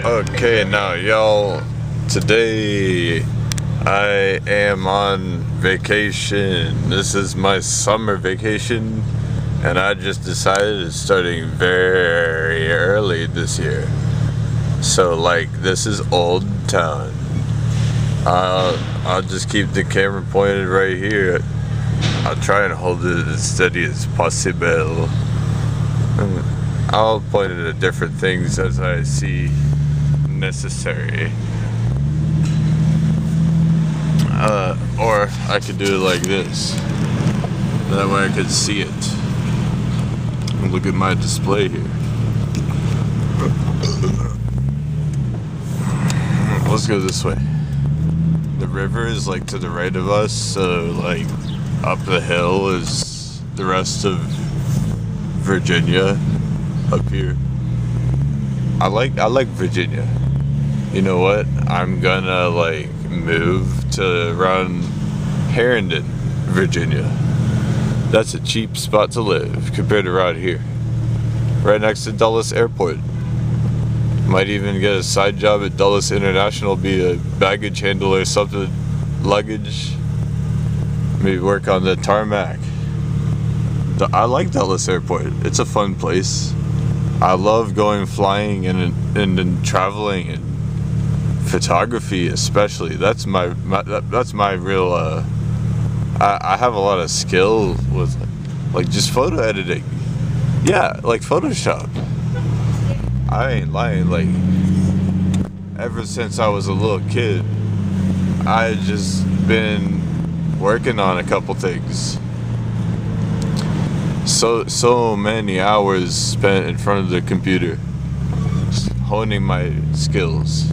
Okay, now y'all, today I am on vacation. This is my summer vacation, and I just decided it's starting very early this year. So like, this is Oldtown. I'll just keep the camera pointed right here. I'll try and hold it as steady as possible. I'll point it at different things as I see necessary. Or I could do it like this. That way I could see it. Look at my display here. Let's go this way. The river is like to the right of us, so like up the hill is the rest of Virginia up here. I like Virginia. You know what? I'm gonna like move to around Herndon, Virginia. That's a cheap spot to live compared to around here. Right next to Dulles Airport. Might even get a side job at Dulles International, be a baggage handler or something, luggage. Maybe work on the tarmac. I like Dulles Airport. It's a fun place. I love going flying and traveling and photography especially. That's my real I have a lot of skill with like just photo editing. Yeah, like Photoshop. I ain't lying, like ever since I was a little kid I just been working on a couple things. So many hours spent in front of the computer, just honing my skills.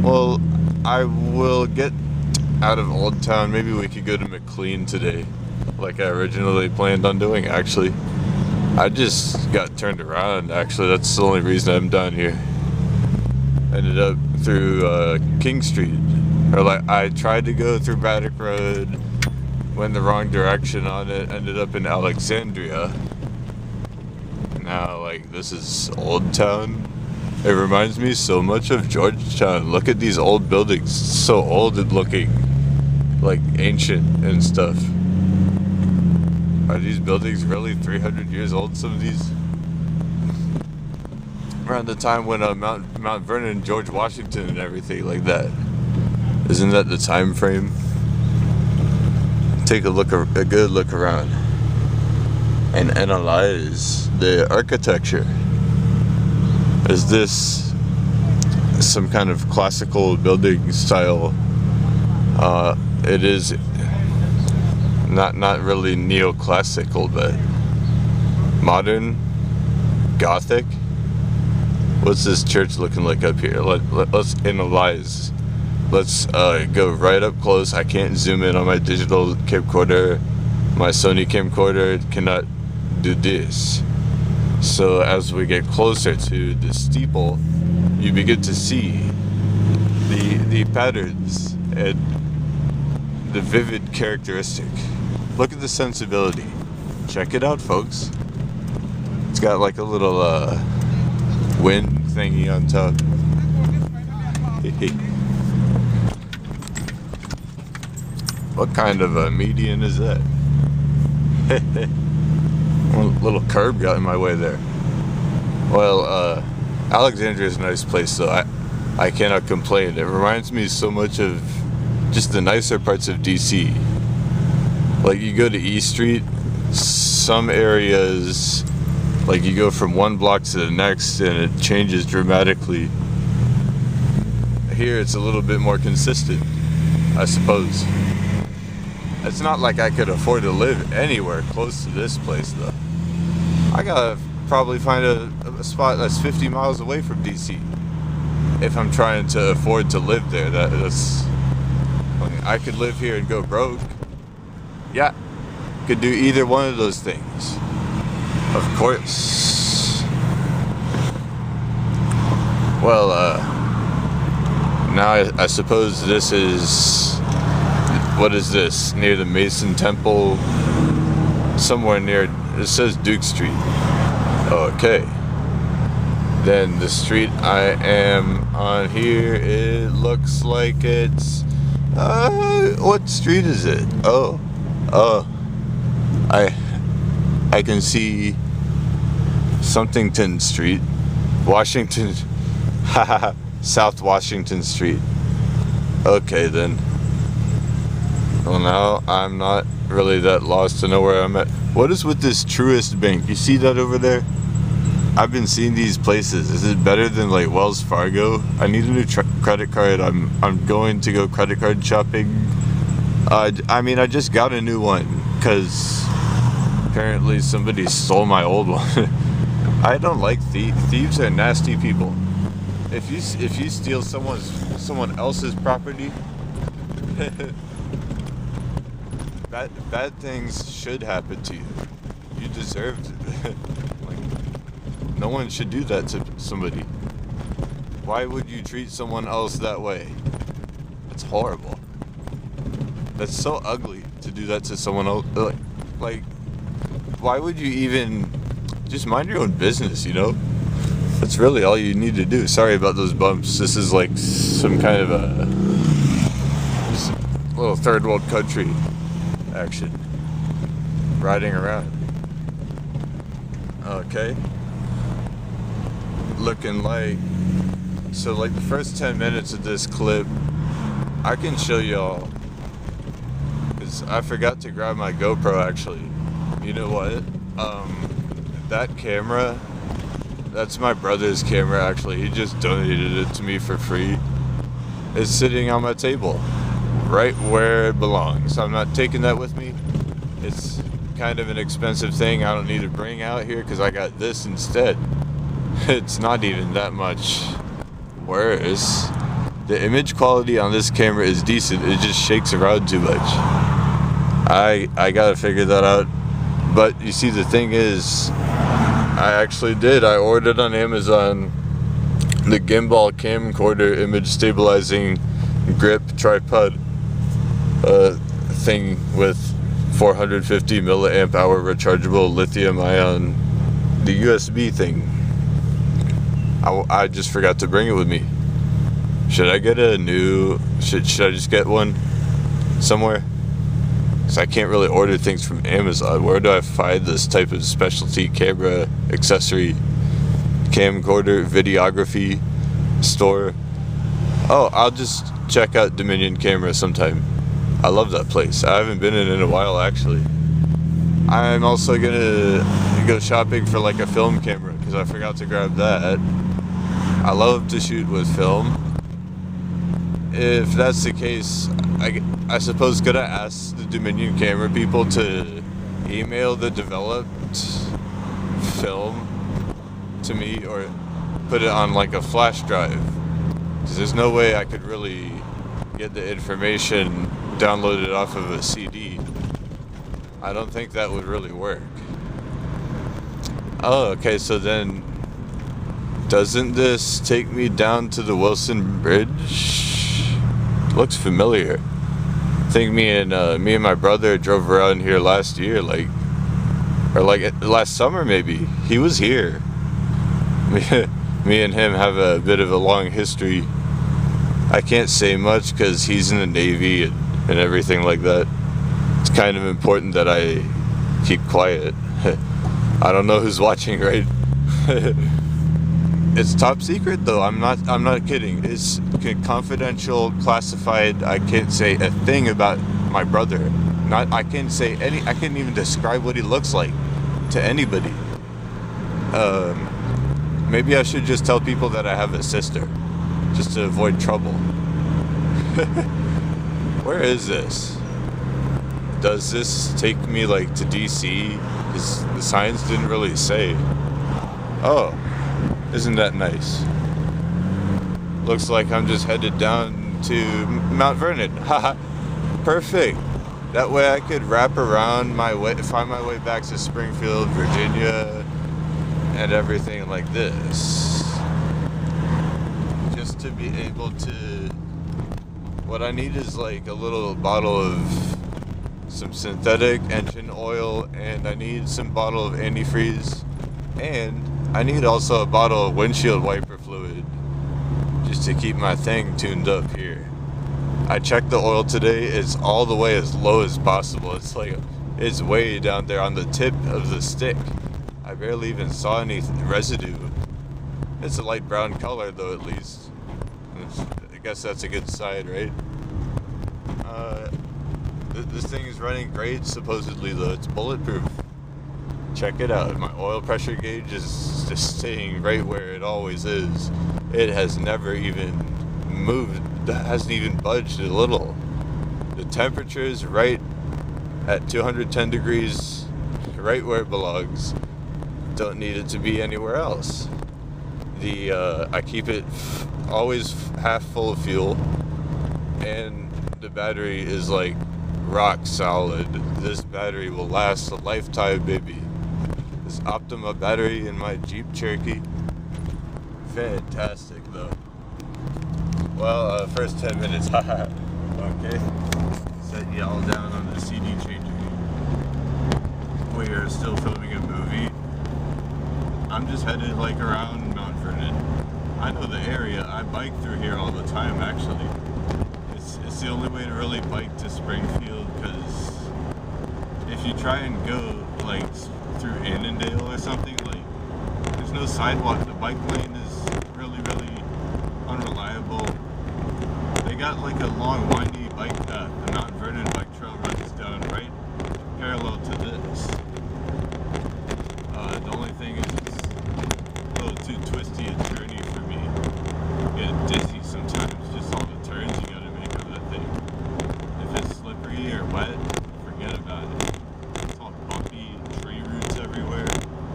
Well, I will get out of Oldtown. Maybe we could go to McLean today, like I originally planned on doing. Actually, I just got turned around. Actually, that's the only reason I'm down here. Ended up through King Street, or like I tried to go through Baddock Road. Went the wrong direction on it, ended up in Alexandria. Now, like, this is Oldtown. It reminds me so much of Georgetown. Look at these old buildings, so old and looking, like ancient and stuff. Are these buildings really 300 years old, some of these? Around the time when Mount Vernon, George Washington and everything like that. Isn't that the time frame? Take a good look around and analyze the architecture. Is this some kind of classical building style? It is not really neoclassical, but modern, Gothic. What's this church looking like up here? Let's analyze. Let's go right up close. I can't zoom in on my digital camcorder. My Sony camcorder cannot do this. So as we get closer to the steeple, you begin to see the patterns and the vivid characteristic. Look at the sensibility. Check it out, folks. It's got like a little wind thingy on top. What kind of a median is that? One little curb got in my way there. Well, Alexandria is a nice place, though. I cannot complain. It reminds me so much of just the nicer parts of DC. Like, you go to E Street, some areas, like you go from one block to the next and it changes dramatically. Here it's a little bit more consistent, I suppose. It's not like I could afford to live anywhere close to this place, though. I gotta probably find a spot that's 50 miles away from DC if I'm trying to afford to live there. That's I could live here and go broke. Yeah, could do either one of those things. Of course. Well, now I suppose this is, what is this, near the Mason Temple, somewhere near, it says Duke Street. Okay. Then the street I am on here, it looks like it's, what street is it? Oh, I can see Somethington Street, Washington, South Washington Street. Okay then. Well, now I'm not really that lost to know where I'm at. What is with this Truist Bank? You see that over there? I've been seeing these places. Is it better than like Wells Fargo? I need a new credit card. I'm going to go credit card shopping. I mean, I just got a new one because apparently somebody stole my old one. I don't like thieves. Thieves are nasty people. If you steal someone else's property, bad things should happen to you. You deserved it. Like, no one should do that to somebody. Why would you treat someone else that way? That's horrible. That's so ugly to do that to someone else. Like, why would you even just mind your own business, you know? That's really all you need to do. Sorry about those bumps. This is like some kind of a little third world country action. Riding around. Okay. Looking like, so like the first 10 minutes of this clip, I can show y'all, because I forgot to grab my GoPro actually. You know what? That camera, that's my brother's camera actually. He just donated it to me for free. It's sitting on my table, right where it belongs. I'm not taking that with me. It's kind of an expensive thing I don't need to bring out here because I got this instead. It's not even that much worse. The image quality on this camera is decent. It just shakes around too much. I gotta figure that out. But you see, the thing is, I actually did. I ordered on Amazon the gimbal camcorder image stabilizing grip tripod thing with 450 milliamp hour rechargeable lithium ion, the USB thing. I just forgot to bring it with me. Should I get a new, should I just get one somewhere? Because I can't really order things from Amazon. Where do I find this type of specialty camera accessory camcorder videography store? Oh, I'll just check out Dominion Camera sometime. I love that place. I haven't been in a while actually. I'm also gonna go shopping for like a film camera because I forgot to grab that. I love to shoot with film. If that's the case, I suppose could I ask the Dominion Camera people to email the developed film to me or put it on like a flash drive? Because there's no way I could really get the information downloaded off of a CD. I don't think that would really work. Oh, okay, so then doesn't this take me down to the Wilson Bridge? Looks familiar. I think me and my brother drove around here last year, or last summer maybe. He was here. Me and him have a bit of a long history. I can't say much because he's in the Navy and everything like that. It's kind of important that I keep quiet. I don't know who's watching, right? It's top secret though. I'm not kidding. It's confidential, classified. I can't say a thing about my brother. I can't even describe what he looks like to anybody. Maybe I should just tell people that I have a sister, just to avoid trouble. Where is this? Does this take me like to DC? Because the signs didn't really say. Oh, isn't that nice? Looks like I'm just headed down to Mount Vernon. Haha, perfect. That way I could wrap around my way, find my way back to Springfield, Virginia, and everything like this. Just to be able to, what I need is like a little bottle of some synthetic engine oil, and I need some bottle of antifreeze, and I need also a bottle of windshield wiper fluid just to keep my thing tuned up here. I checked the oil today. It's all the way as low as possible. It's way down there on the tip of the stick. I barely even saw any residue. It's a light brown color though, at least. I guess that's a good sign, right? This thing is running great, supposedly though. It's bulletproof. Check it out. My oil pressure gauge is just staying right where it always is. It has never even moved. That hasn't even budged a little. The temperature is right at 210 degrees, right where it belongs. Don't need it to be anywhere else. I keep it always half full of fuel, and the battery is like rock solid. This battery will last a lifetime, baby. This Optima battery in my Jeep Cherokee, fantastic though. Well, first 10 minutes, haha. Okay, set y'all down on the CD changer. We are still filming a movie. I'm just headed like around Mount Vernon. I know the area. I bike through here all the time, actually. It's the only way to really bike to Springfield, because if you try and go like through Annandale or something, like there's no sidewalk. The bike lane is really, really unreliable. They got like a long, windy bike path. The Mount Vernon bike trail runs down right parallel to this. The only thing is it's a little too twisty a journey for me. I get dizzy sometimes, just all the turns you gotta make on that thing. If it's slippery or wet, forget about it. It's all bumpy, tree roots everywhere.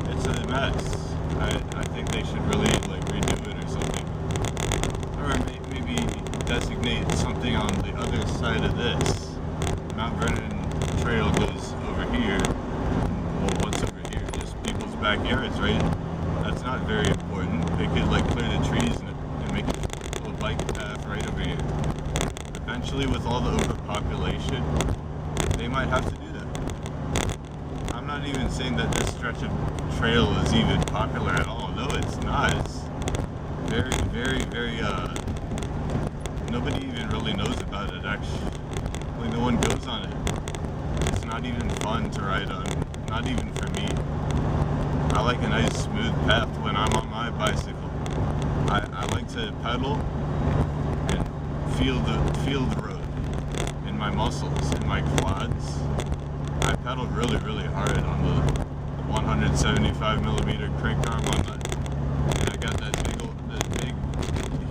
It's a mess. I think they should really like redo it or something. Or maybe designate something on the other side of this. Mount Vernon Trail goes over here. Well, what's over here? Just people's backyards, right? That's not very important. They could like clear the trees and make a little bike path right over here. Eventually, with all the overpopulation, they might have to do that. I'm not even saying that this stretch of trail is even popular at all. No, it's not. It's very, very, very, nobody even really knows about it, actually. No one goes on it. It's not even fun to ride on. Not even for me. I like a nice smooth path when I'm on my bicycle. I like to pedal and feel the road in my muscles, in my quads. I pedal really, really hard on the 175mm crank arm on that. And I got that big,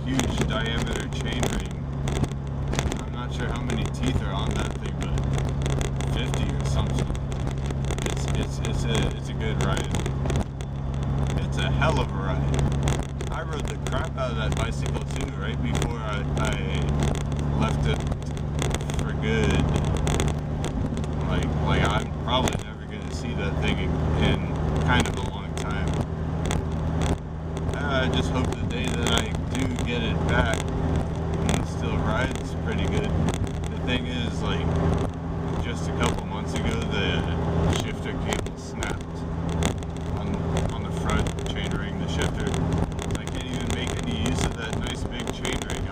huge diameter chain ring. I'm not sure how many teeth are on that thing, but 50 or something. It's a good ride. It's a hell of a ride. I rode the crap out of that bicycle too, right before I left it for good. Like I'm probably never gonna see that thing in kind of a long time. I just hope the day that I do get it back and it still rides pretty good. The thing is, like, just a couple months ago, the shifter cable snapped on the front chain ring, the shifter. I can't even make any use of that nice big chain ring.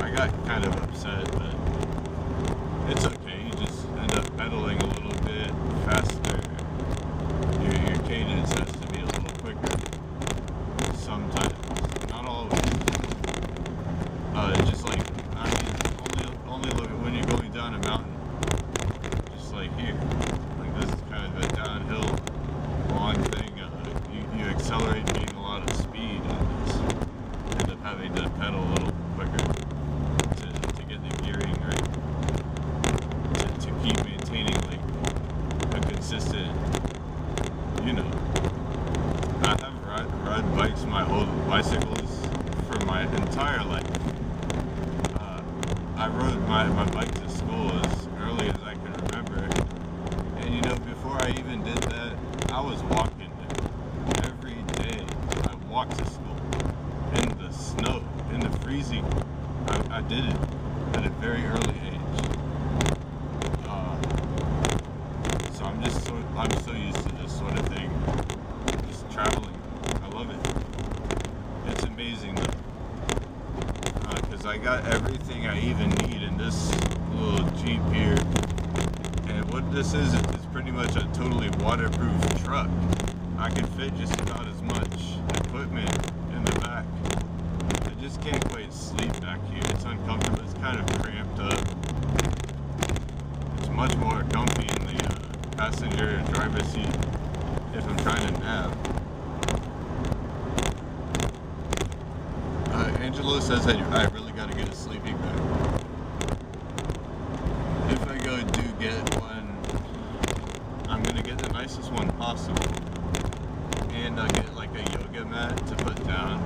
I got kind of upset, but it's okay. You just end up pedaling a little bit faster. Your cadence has to be a little quicker. Sometimes, not always. Just like, I mean, only look when you're going down a mountain. Just like here. Like this is kind of a downhill, long thing. You accelerate, gain a lot of speed on this. End up having to pedal a little quicker to get the gearing right. To keep maintaining like a consistent, you know. I have ride bikes, my old bicycles, for my entire life. I rode my bike to school as early as I can remember. And you know, before I even did that, I was walking every day. I walked to school in the snow, in the freezing. I did it at a very early age. So I'm so used to this sort of thing. Just traveling amazing though. Because I got everything I even need in this little Jeep here. And what this is pretty much a totally waterproof truck. I can fit just about as much equipment in the back. I just can't quite sleep back here. It's uncomfortable. It's kind of cramped up. It's much more comfy in the passenger and driver's seat if I'm trying to nap. Angelo says I really got to get a sleeping bag. If I do get one, I'm going to get the nicest one possible. And I'll get like a yoga mat to put down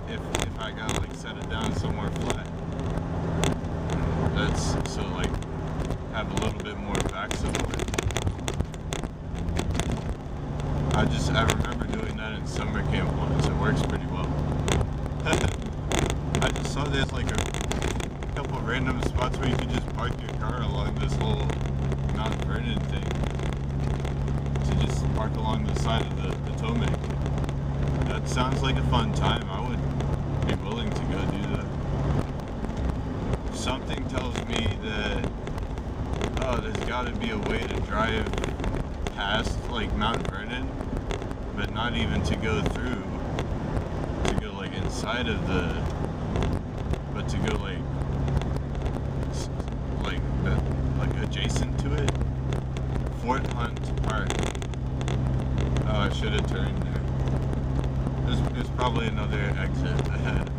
if I gotta like set it down somewhere flat. That's so like have a little bit more back support. I remember doing that in summer camp once. It works pretty well. I just saw there's like a couple random spots where you can just park your car along this whole Mount Vernon thing. To just park along the side of the Potomac. That sounds like a fun time. I would be willing to go do that. Something tells me that, there's got to be a way to drive past like Mount Vernon, but not even to go through, to go like inside of but to go like adjacent to it. Fort Hunt Park. Oh, I should have turned there. There's probably another exit ahead.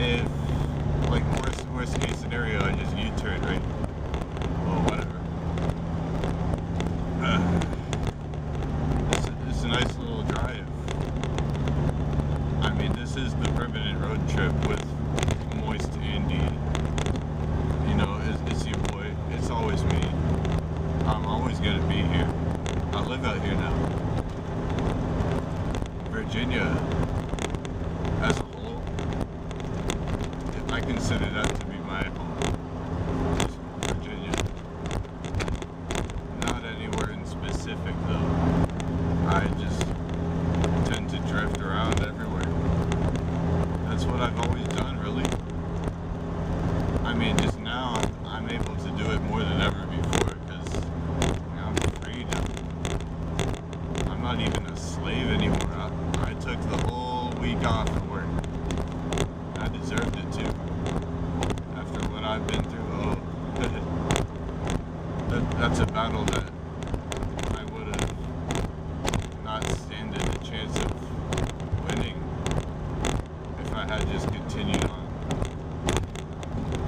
If like worst case scenario, I just U-turn, right? Well, whatever. It's a nice little drive. I mean, this is the permanent road trip with Moist Andy. You know, it's your boy. It's always me. I'm always gonna be here. I live out here now. Virginia, as a whole, I consider that to be my home. Just Virginia. Not anywhere in specific though. I just tend to drift around everywhere. That's what I've always done, really. I mean, just now I'm able to do it more than ever before because I'm free now. I'm not even a slave anymore. I took the whole week off of work. I deserved it too. After what I've been through, that's a battle that I would have not standed a chance of winning if I had just continued on.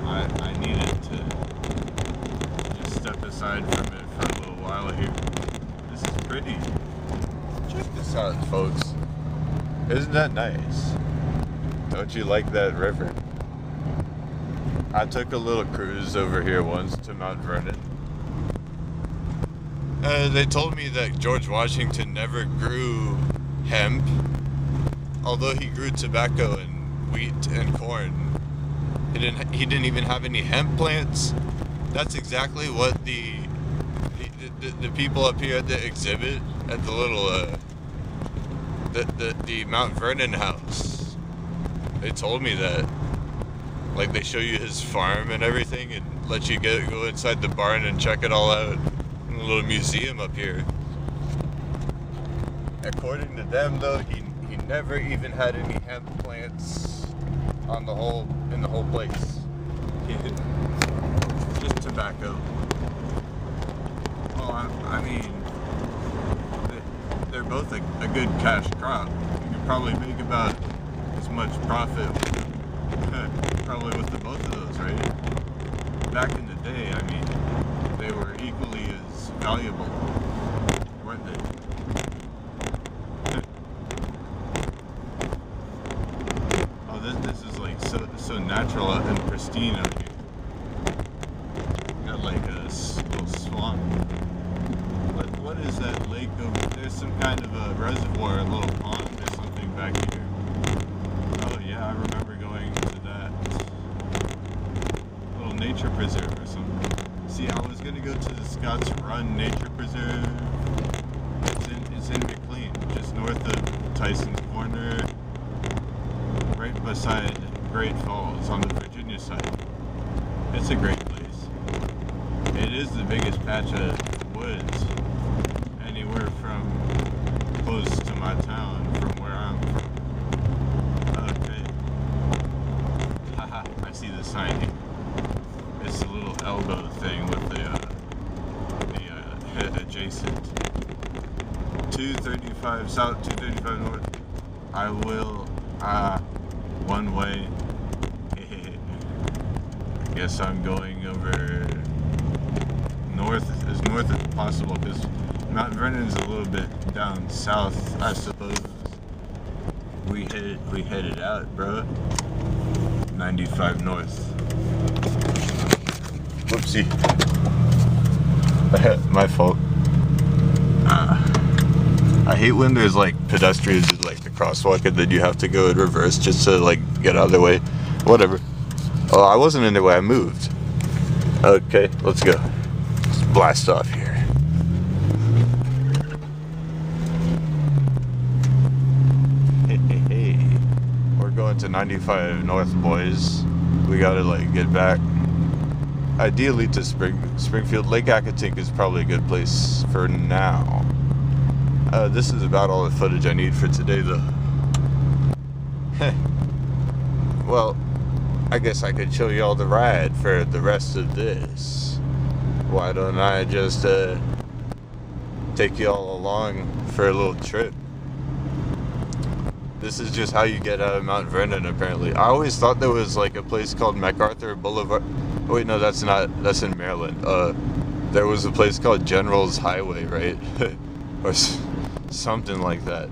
I needed to just step aside from it for a little while here. This is pretty. Check this out, folks. Isn't that nice? Don't you like that river? I took a little cruise over here once to Mount Vernon. They told me that George Washington never grew hemp, although he grew tobacco and wheat and corn. He didn't even have any hemp plants. That's exactly what the people up here at the exhibit at the little the Mount Vernon house. They told me that. Like, they show you his farm and everything and let you go inside the barn and check it all out. In a little museum up here. According to them, though, he never even had any hemp plants in the whole place. He did just tobacco. Well, I mean, they're both a good cash crop. You could probably make about as much profit probably with the both of those, right? Back in the day, I mean, they were equally as valuable, weren't they? Oh, this is like so natural and pristine out here. Got like a little swamp. What is that lake over? There's some kind of a reservoir, a little pond or something back here. Oh yeah, I remember going to that little nature preserve or something. See, I was gonna go to the Scotts Run Nature Preserve. It's in McLean, just north of Tyson's Corner, right beside Great Falls on the Virginia side. It's a great place. It is the biggest patch of woods anywhere from close to my town from where I'm from. Okay. Haha, I see the sign here. It's a little elbow thing with the adjacent 235 south, 235 north. I will, one way. Guess I'm going over north, as north as possible, because Mount Vernon's a little bit down south, I suppose. We headed out, bro. 95 north. Whoopsie. My fault. I hate when there's like pedestrians in like the crosswalk and then you have to go in reverse just to like get out of their way. Whatever. Oh, I wasn't in their way, I moved. Okay, let's go. Let's blast off here. Hey. We're going to 95 north, boys. We gotta like get back. Ideally to Springfield. Lake Accotink is probably a good place for now. This is about all the footage I need for today, though. Well, I guess I could show you all the ride for the rest of this. Why don't I just take you all along for a little trip? This is just how you get out of Mount Vernon, apparently. I always thought there was like a place called MacArthur Boulevard. Oh, wait, no, that's not. That's in Maryland. There was a place called General's Highway, right? Or something like that.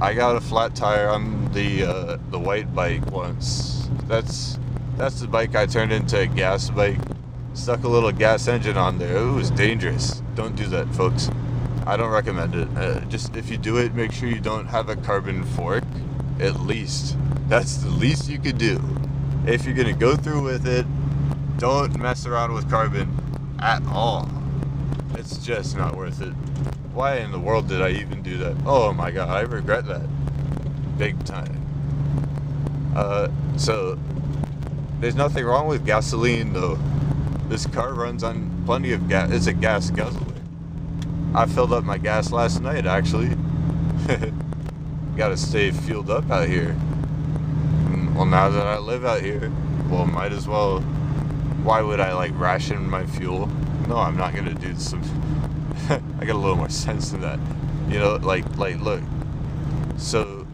I got a flat tire on the white bike once. That's the bike I turned into a gas bike. Stuck a little gas engine on there. It was dangerous. Don't do that, folks. I don't recommend it. Just if you do it, make sure you don't have a carbon fork. At least. That's the least you could do. If you're gonna go through with it, don't mess around with carbon at all. It's just not worth it. Why in the world did I even do that? Oh my god, I regret that. Big time. So, there's nothing wrong with gasoline though. This car runs on plenty of gas. It's a gas guzzler. I filled up my gas last night, actually. Gotta stay fueled up out here. Well, now that I live out here, well, might as well. Why would I like ration my fuel? No, I'm not gonna do some. I got a little more sense than that. You know, like look. So,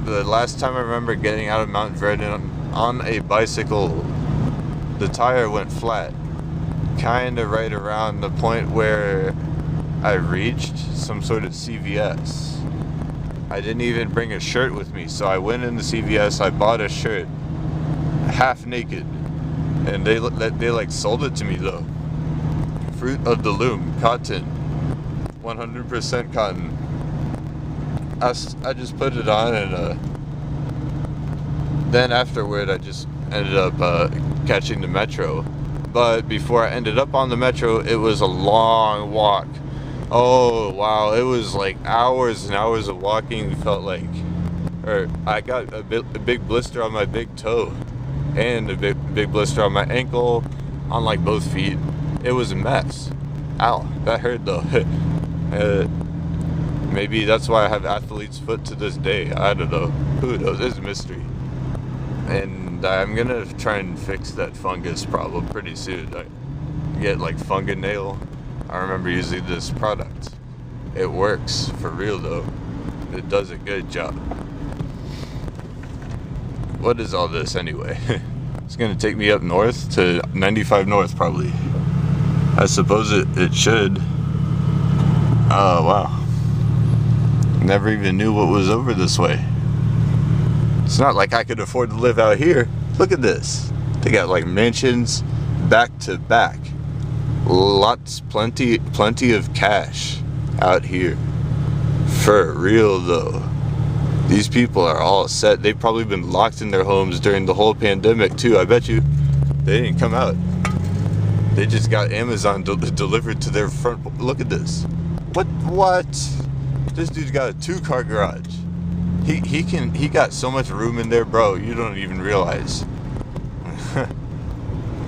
the last time I remember getting out of Mount Vernon on a bicycle, the tire went flat. Kinda right around the point where I reached some sort of CVS. I didn't even bring a shirt with me, so I went into CVS, I bought a shirt, half naked, and they like sold it to me though. Fruit of the loom, cotton, 100% cotton. I just put it on, and then afterward I just ended up catching the metro. But before I ended up on the metro, it was a long walk. Oh wow, it was like hours and hours of walking. It felt like, or I got a big blister on my big toe, and a big blister on my ankle, on like both feet. It was a mess. Ow, that hurt though. Maybe that's why I have athlete's foot to this day. I don't know. Who knows? It's a mystery. And I'm gonna try and fix that fungus problem pretty soon. I get like fungonail. I remember using this product. It works for real though. It does a good job. What is all this anyway? It's gonna take me up north to 95 north probably. I suppose it should. Oh wow. Never even knew what was over this way. It's not like I could afford to live out here. Look at this. They got like mansions back to back. Plenty of cash out here. For real though. These people are all set. They've probably been locked in their homes during the whole pandemic too. I bet you they didn't come out. They just got Amazon delivered to their front. Look at this. What? This dude's got a 2-car garage. He got so much room in there, bro. You don't even realize.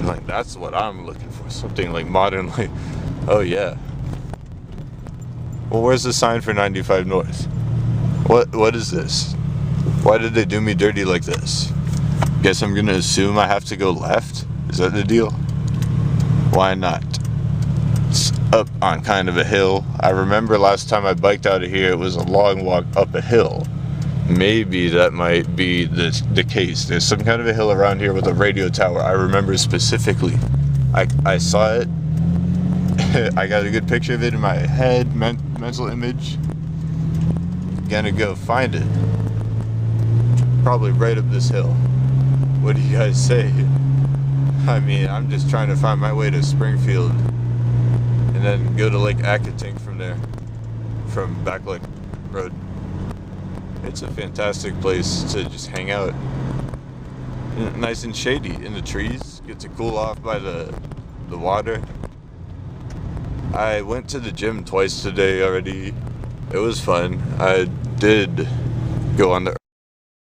Like, that's what I'm looking for. Something like modern, like, oh yeah. Well, where's the sign for 95 North? What is this? Why did they do me dirty like this? Guess I'm gonna assume I have to go left? Is that the deal? Why not? It's up on kind of a hill. I remember last time I biked out of here, it was a long walk up a hill. Maybe that might be the case. There's some kind of a hill around here with a radio tower. I remember specifically. I saw it. I got a good picture of it in my head, mental image. Gonna go find it. Probably right up this hill. What do you guys say? I mean, I'm just trying to find my way to Springfield and then go to Lake Accotink from there, from Backlake Road. It's a fantastic place to just hang out. Nice and shady in the trees. Get to cool off by the water. I went to the gym twice today already. It was fun. I did go on the